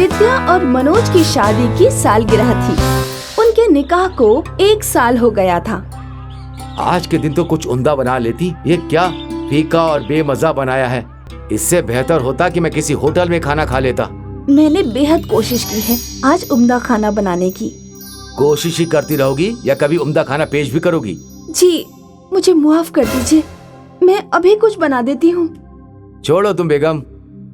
विद्या और मनोज की शादी की सालगिरह थी। उनके निकाह को 1 साल हो गया था। आज के दिन तो कुछ उम्दा बना लेती। ये क्या फीका और बेमजा बनाया है। इससे बेहतर होता कि मैं किसी होटल में खाना खा लेता। मैंने बेहद कोशिश की है आज उम्दा खाना बनाने की। कोशिश ही करती रहोगी या कभी उम्दा खाना पेश भी करोगी? जी मुझे माफ कर दीजिए, मैं अभी कुछ बना देती हूँ। छोड़ो तुम बेगम,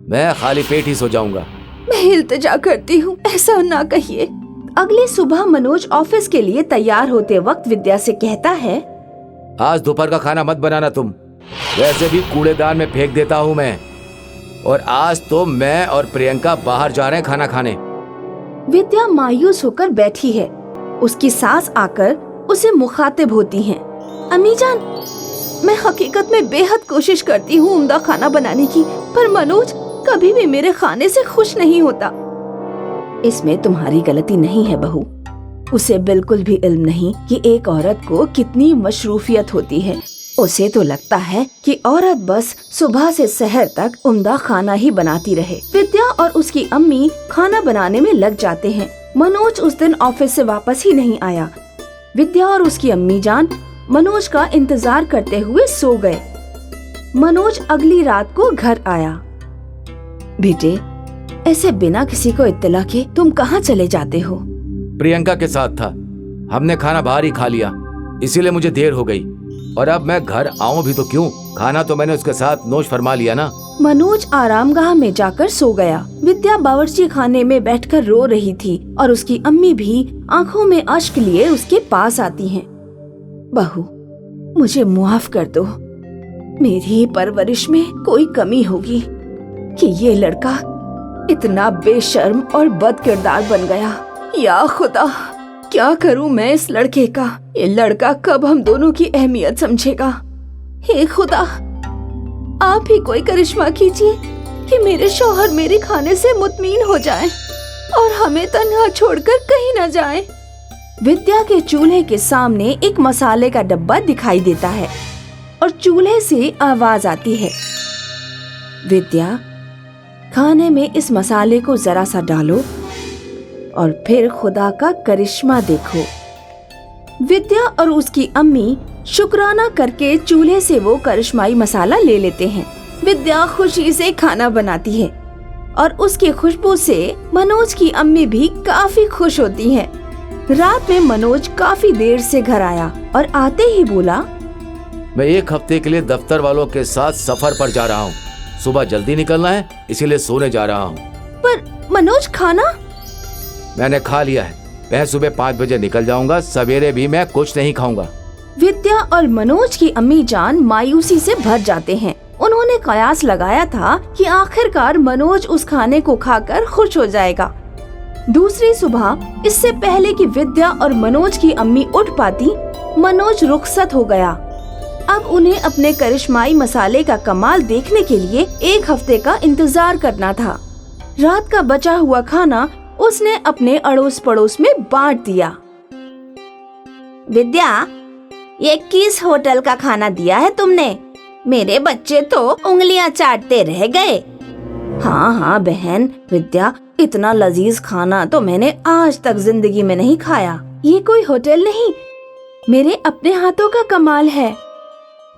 मैं खाली पेट ही सो जाऊंगा। मैं इल्तिजा करती हूँ, ऐसा ना कहिए। अगली सुबह मनोज ऑफिस के लिए तैयार होते वक्त विद्या से कहता है, आज दोपहर का खाना मत बनाना तुम, वैसे भी कूड़ेदान में फेंक देता हूँ मैं। और आज तो मैं और प्रियंका बाहर जा रहे हैं खाना खाने। विद्या मायूस होकर बैठी है। उसकी सास आकर उसे मुखातिब होती हैं। अम्मी जान, मैं हकीकत में बेहद कोशिश करती हूँ उम्दा खाना बनाने की, पर मनोज कभी भी मेरे खाने से खुश नहीं होता। इसमें तुम्हारी गलती नहीं है बहू। उसे बिल्कुल भी इल्म नहीं कि एक औरत को कितनी मशरूफियत होती है। उसे तो लगता है कि औरत बस सुबह से सहर तक उम्दा खाना ही बनाती रहे। विद्या और उसकी अम्मी खाना बनाने में लग जाते हैं। मनोज उस दिन ऑफिस से वापस ही नहीं आया। विद्या और उसकी अम्मी जान मनोज का इंतजार करते हुए सो गए। मनोज अगली रात को घर आया। बेटे, ऐसे बिना किसी को इत्तला के तुम कहाँ चले जाते हो? प्रियंका के साथ था। हमने खाना बाहर ही खा लिया, इसीलिए मुझे देर हो गई। और अब मैं घर आऊं भी तो क्यों? खाना तो मैंने उसके साथ नोश फरमा लिया ना। मनोज आरामगाह में जाकर सो गया। विद्या बावर्ची खाने में बैठकर रो रही थी और उसकी अम्मी भी आंखों में अश्क लिए उसके पास आती हैं। बहू, मुझे मुआफ कर दो। मेरी परवरिश में कोई कमी होगी कि ये लड़का इतना बेशर्म और बदकिरदार बन गया। या खुदा, क्या करूं मैं इस लड़के का? ये लड़का कब हम दोनों की अहमियत समझेगा? हे खुदा, आप ही कोई करिश्मा कीजिए कि मेरे शौहर मेरे खाने से मुतमीन हो जाएं और हमें तन्हा छोड़कर कहीं न जाएं। विद्या के चूल्हे के सामने एक मसाले का डब्बा दिखाई देता है और चूल्हे से आवाज आती है, विद्या, खाने में इस मसाले को जरा सा डालो और फिर खुदा का करिश्मा देखो। विद्या और उसकी अम्मी शुक्राना करके चूल्हे से वो करिश्माई मसाला ले लेते हैं। विद्या खुशी से खाना बनाती है और उसकी खुशबू से मनोज की अम्मी भी काफी खुश होती हैं। रात में मनोज काफी देर से घर आया और आते ही बोला, मैं 1 हफ्ते के लिए दफ्तर वालों के साथ सफर पर जा रहा हूँ। सुबह जल्दी निकलना है, इसीलिए सोने जा रहा हूँ। पर मनोज, खाना? मैंने खा लिया है। मैं सुबह 5 बजे निकल जाऊंगा। सवेरे भी मैं कुछ नहीं खाऊंगा। विद्या और मनोज की अम्मी जान मायूसी से भर जाते हैं। उन्होंने कयास लगाया था कि आखिरकार मनोज उस खाने को खाकर खुश हो जाएगा। दूसरी सुबह, इससे पहले कि विद्या और मनोज की अम्मी उठ पाती, मनोज रुखसत हो गया। अब उन्हें अपने करिश्माई मसाले का कमाल देखने के लिए 1 हफ्ते का इंतजार करना था। रात का बचा हुआ खाना उसने अपने अड़ोस पड़ोस में बांट दिया। विद्या, ये किस होटल का खाना दिया है तुमने? मेरे बच्चे तो उंगलियां चाटते रह गए। हाँ हाँ बहन विद्या, इतना लजीज खाना तो मैंने आज तक जिंदगी में नहीं खाया। ये कोई होटल नहीं, मेरे अपने हाथों का कमाल है।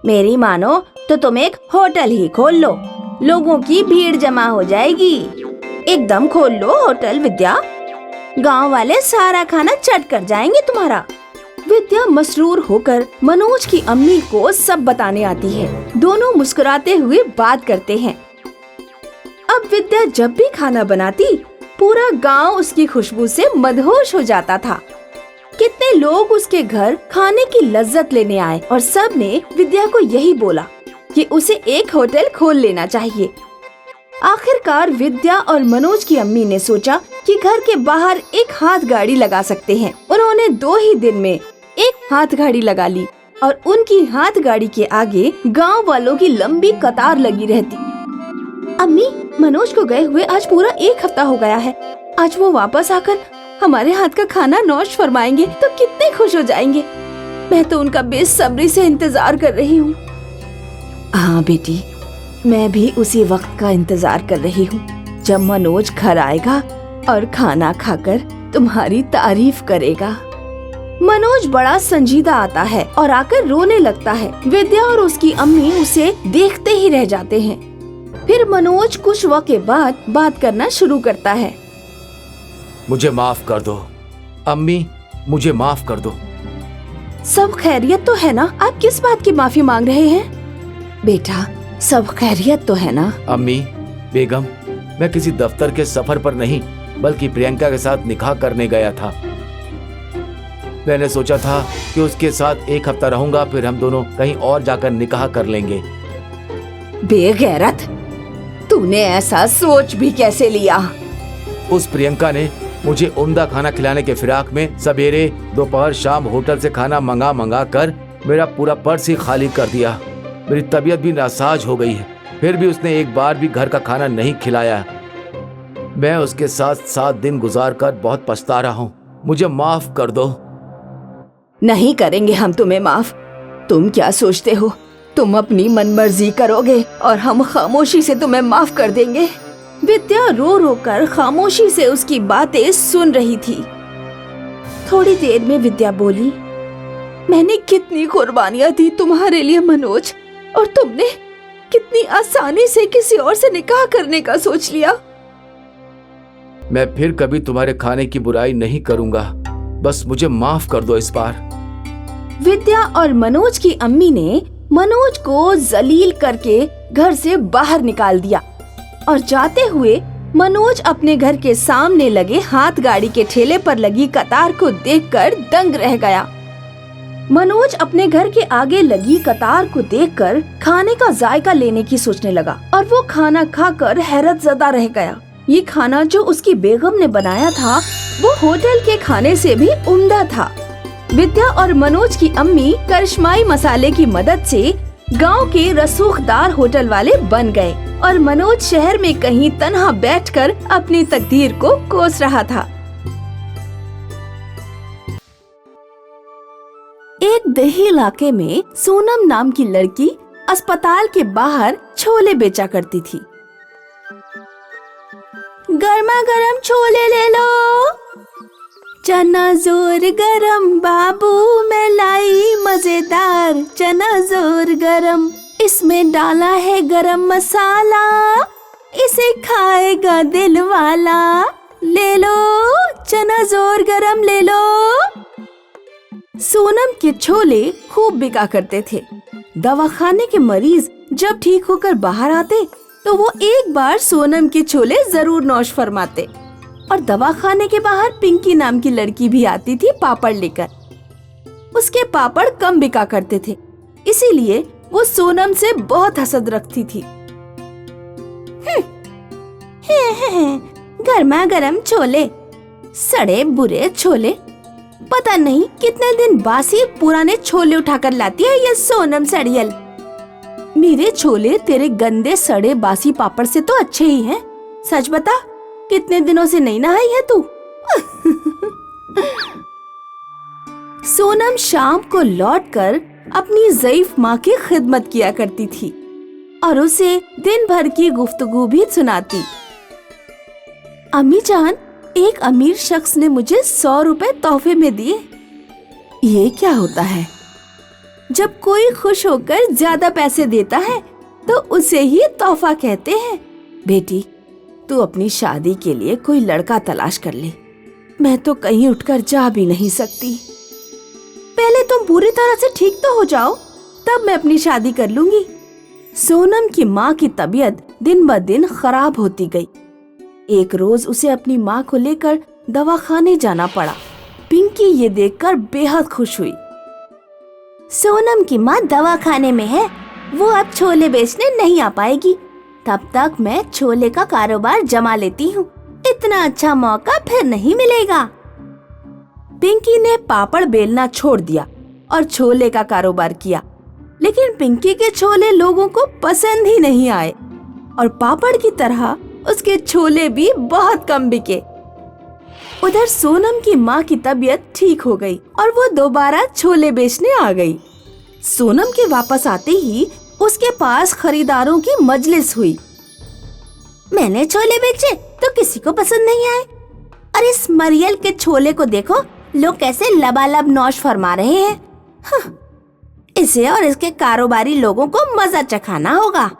मेरी मानो तो तुम एक होटल ही खोल लो, लोगों की भीड़ जमा हो जाएगी। एकदम खोल लो होटल विद्या, गांव वाले सारा खाना चट कर जाएंगे तुम्हारा। विद्या मसरूर होकर मनोज की अम्मी को सब बताने आती है। दोनों मुस्कुराते हुए बात करते हैं। अब विद्या जब भी खाना बनाती, पूरा गांव उसकी खुशबू से मदहोश हो जाता था। कितने लोग उसके घर खाने की लज्जत लेने आए और सब ने विद्या को यही बोला कि उसे एक होटल खोल लेना चाहिए। आखिरकार विद्या और मनोज की अम्मी ने सोचा कि घर के बाहर एक हाथ गाड़ी लगा सकते हैं। उन्होंने 2 ही दिन में एक हाथ गाड़ी लगा ली और उनकी हाथ गाड़ी के आगे गांव वालों की लंबी कतार लगी रहती। अम्मी, मनोज को गए हुए आज पूरा 1 हफ्ता हो गया है। आज वो वापस आकर हमारे हाथ का खाना नौश फरमाएंगे तो कितने खुश हो जाएंगे। मैं तो उनका बेसब्री से इंतजार कर रही हूँ। हाँ बेटी, मैं भी उसी वक्त का इंतजार कर रही हूँ जब मनोज घर आएगा और खाना खाकर तुम्हारी तारीफ करेगा। मनोज बड़ा संजीदा आता है और आकर रोने लगता है। विद्या और उसकी अम्मी उसे देखते ही रह जाते हैं। फिर मनोज कुछ वक्त के बाद बात करना शुरू करता है। मुझे माफ कर दो अम्मी, मुझे माफ कर दो। सब खैरियत तो है ना? आप किस बात की माफी मांग रहे हैं? बेटा, सब खैरियत तो है ना? अम्मी, बेगम, मैं किसी दफ्तर के सफर पर नहीं बल्कि प्रियंका के साथ निकाह करने गया था। मैंने सोचा था कि उसके साथ एक हफ्ता रहूंगा, फिर हम दोनों कहीं और जाकर निकाह कर लेंगे। बेगैरत, तूने ऐसा सोच भी कैसे लिया? उस प्रियंका ने मुझे उम्दा खाना खिलाने के फिराक में सवेरे दोपहर शाम होटल से खाना मंगा कर मेरा पूरा पर्स ही खाली कर दिया। मेरी तबीयत भी नासाज हो गई है, फिर भी उसने एक बार भी घर का खाना नहीं खिलाया। मैं उसके साथ 7 दिन गुजार कर बहुत पछता रहा हूँ। मुझे माफ कर दो। नहीं करेंगे हम तुम्हें माफ। तुम क्या सोचते हो तुम अपनी मनमर्जी करोगे और हम खामोशी से तुम्हें माफ कर देंगे? विद्या रो रो कर खामोशी से उसकी बातें सुन रही थी। थोड़ी देर में विद्या बोली, मैंने कितनी कुर्बानियां दी तुम्हारे लिए मनोज, और तुमने कितनी आसानी से किसी और से निकाह करने का सोच लिया। मैं फिर कभी तुम्हारे खाने की बुराई नहीं करूंगा, बस मुझे माफ कर दो इस बार। विद्या और मनोज की अम्मी ने मनोज को जलील करके घर से बाहर निकाल दिया और जाते हुए मनोज अपने घर के सामने लगे हाथ गाड़ी के ठेले पर लगी कतार को देखकर दंग रह गया। मनोज अपने घर के आगे लगी कतार को देखकर खाने का जायका लेने की सोचने लगा और वो खाना खाकर हैरत ज़दा रह गया। ये खाना जो उसकी बेगम ने बनाया था वो होटल के खाने से भी उम्दा था। विद्या और मनोज की अम्मी करिश्माई मसाले की मदद से गांव के रसूखदार होटल वाले बन गए और मनोज शहर में कहीं तन्हा बैठकर अपनी तकदीर को कोस रहा था। एक देही इलाके में सोनम नाम की लड़की अस्पताल के बाहर छोले बेचा करती थी। गर्मा गर्म छोले ले लो, चना जोर गरम बाबू मैं लाई मजेदार चना जोर गरम, इसमें डाला है गरम मसाला, इसे खाएगा दिल वाला, ले लो चना जोर गरम ले लो। सोनम के छोले खूब बिका करते थे। दवाखाने के मरीज जब ठीक होकर बाहर आते तो वो एक बार सोनम के छोले जरूर नौश फरमाते और दवाखाने के बाहर पिंकी नाम की लड़की भी आती थी पापड़ लेकर। उसके पापड़ कम बिका करते थे, इसीलिए वो सोनम से बहुत हसद रखती थी। गर्मा गर्म छोले, सड़े बुरे छोले, पता नहीं कितने दिन बासी पुराने छोले उठाकर लाती है ये सोनम सड़ियल। मेरे छोले तेरे गंदे सड़े बासी पापड़ से तो अच्छे ही हैं। सच बता, कितने दिनों से नहीं नहाई है तू? सोनम शाम को लौटकर अपनी ज़ईफ माँ की खिदमत किया करती थी और उसे दिन भर की गुफ्तगू भी सुनाती। अम्मी जान, एक अमीर शख्स ने मुझे 100 रुपए तोहफे में दिए। ये क्या होता है? जब कोई खुश होकर ज्यादा पैसे देता है तो उसे ही तोहफा कहते हैं। बेटी, तू अपनी शादी के लिए कोई लड़का तलाश कर ले। मैं तो कहीं उठकर जा भी नहीं सकती। पहले तुम पूरी तरह से ठीक तो हो जाओ, तब मैं अपनी शादी कर लूंगी। सोनम की माँ की तबीयत दिन ब दिन खराब होती गई। एक रोज उसे अपनी माँ को लेकर दवाखाने जाना पड़ा। पिंकी ये देखकर बेहद खुश हुई। सोनम की माँ दवाखाने में है, वो अब छोले बेचने नहीं आ पाएगी। तब तक मैं छोले का कारोबार जमा लेती हूँ, इतना अच्छा मौका फिर नहीं मिलेगा। पिंकी ने पापड़ बेलना छोड़ दिया और छोले का कारोबार किया, लेकिन पिंकी के छोले लोगों को पसंद ही नहीं आए और पापड़ की तरह उसके छोले भी बहुत कम बिके। उधर सोनम की माँ की तबीयत ठीक हो गई और वो दोबारा छोले बेचने आ गई। सोनम के वापस आते ही उसके पास खरीदारों की मजलिस हुई। मैंने छोले बेचे तो किसी को पसंद नहीं आए, और इस मरियल के छोले को देखो, लोग कैसे लबालब नौश फरमा रहे हैं। इसे और इसके कारोबारी लोगों को मजा चखाना होगा।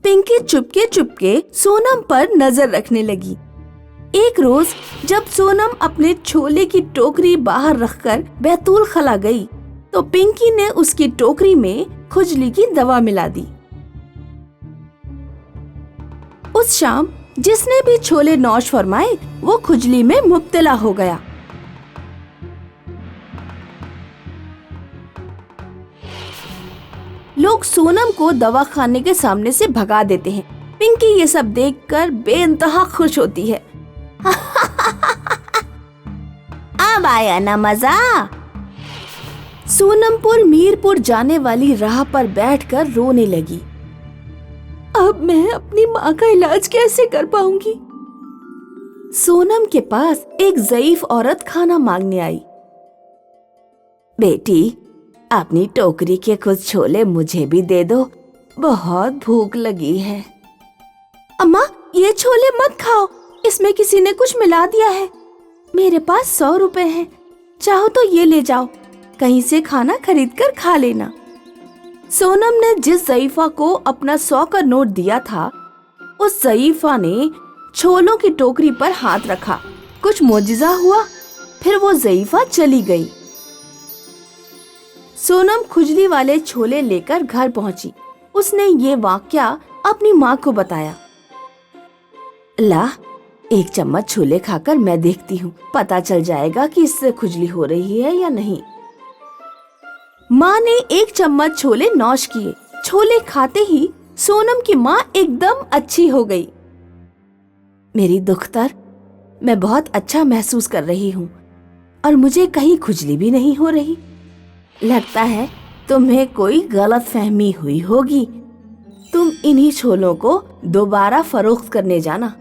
पिंकी चुपके चुपके सोनम पर नजर रखने लगी। एक रोज जब सोनम अपने छोले की टोकरी बाहर रखकर बैतूल खला गई, तो पिंकी ने उसकी टोकरी में खुजली की दवा मिला दी। उस शाम जिसने भी छोले नौश फरमाए वो खुजली में मुब्तला हो गया। लोग सोनम को दवा खाने के सामने से भगा देते हैं। पिंकी ये सब देखकर बेइंतहा खुश होती है। अब आया ना मजा। सोनमपुर मीरपुर जाने वाली राह पर बैठकर रोने लगी। अब मैं अपनी माँ का इलाज कैसे कर पाऊंगी? सोनम के पास एक ज़ईफ औरत खाना मांगने आई। बेटी, अपनी टोकरी के कुछ छोले मुझे भी दे दो, बहुत भूख लगी है। अम्मा, ये छोले मत खाओ, इसमें किसी ने कुछ मिला दिया है। मेरे पास 100 रुपए हैं, चाहो तो ये ले जाओ, कहीं से खाना खरीद कर खा लेना। सोनम ने जिस ज़ईफा को अपना 100 का नोट दिया था, उस ज़ईफा ने छोलों की टोकरी पर हाथ रखा। कुछ मोजिज़ा हुआ, फिर वो ज़ईफा चली गई। सोनम खुजली वाले छोले लेकर घर पहुंची। उसने ये वाकया अपनी माँ को बताया। ला, एक चम्मच छोले खाकर मैं देखती हूँ, पता चल जाएगा कि इससे खुजली हो रही है या नहीं। माँ ने एक चम्मच छोले नौश किए। छोले खाते ही सोनम की माँ एकदम अच्छी हो गई। मेरी दुख्तर, मैं बहुत अच्छा महसूस कर रही हूँ और मुझे कहीं खुजली भी नहीं हो रही। लगता है तुम्हें कोई गलतफहमी हुई होगी। तुम इन्हीं छोलों को दोबारा फरोख्त करने जाना।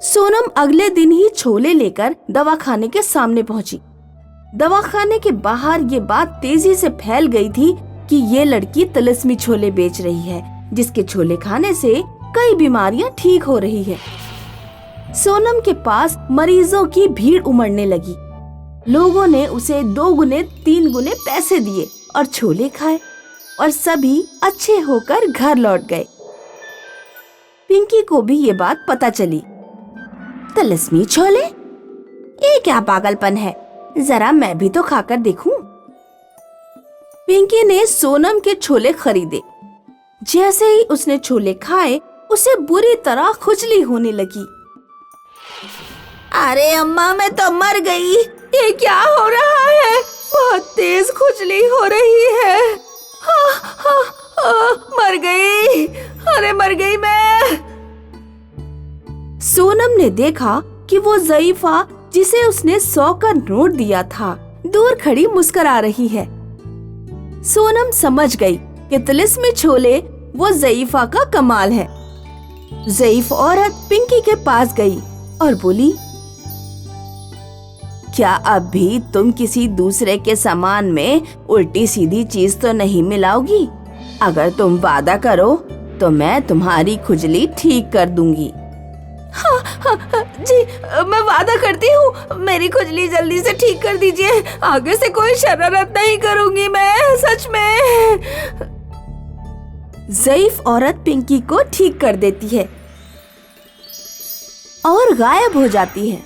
सोनम अगले दिन ही छोले लेकर दवाखाने के सामने पहुंची। दवाखाने के बाहर ये बात तेजी से फैल गई थी कि ये लड़की तिलिस्मी छोले बेच रही है, जिसके छोले खाने से कई बीमारियां ठीक हो रही है। सोनम के पास मरीजों की भीड़ उमड़ने लगी। लोगों ने उसे 2 गुने 3 गुने पैसे दिए और छोले खाए और सभी अच्छे होकर घर लौट गए। पिंकी को भी ये बात पता चली। तिलिस्मी छोले, ये क्या पागलपन है, जरा मैं भी तो खाकर देखूं। पिंकी ने सोनम के छोले खरीदे। जैसे ही उसने छोले खाए, उसे बुरी तरह खुजली होने लगी। अरे अम्मा, मैं तो मर गई। ये क्या हो रहा है? बहुत तेज खुजली हो रही है। मर गई। अरे मर गई मैं। सोनम ने देखा कि वो ज़ईफा जिसे उसने 100 का नोट दिया था, दूर खड़ी मुस्कुरा रही है। सोनम समझ गई कि तिलिस्मी छोले वो ज़ईफा का कमाल है। ज़ईफ औरत पिंकी के पास गई और बोली, क्या अब भी तुम किसी दूसरे के सामान में उल्टी सीधी चीज तो नहीं मिलाओगी? अगर तुम वादा करो तो मैं तुम्हारी खुजली ठीक कर दूंगी। हाँ, जी, मैं वादा करती हूँ, मेरी खुजली जल्दी से ठीक कर दीजिए। आगे से कोई शरारत नहीं करूंगी मैं, सच में। ज़ईफ औरत पिंकी को ठीक कर देती है और गायब हो जाती है।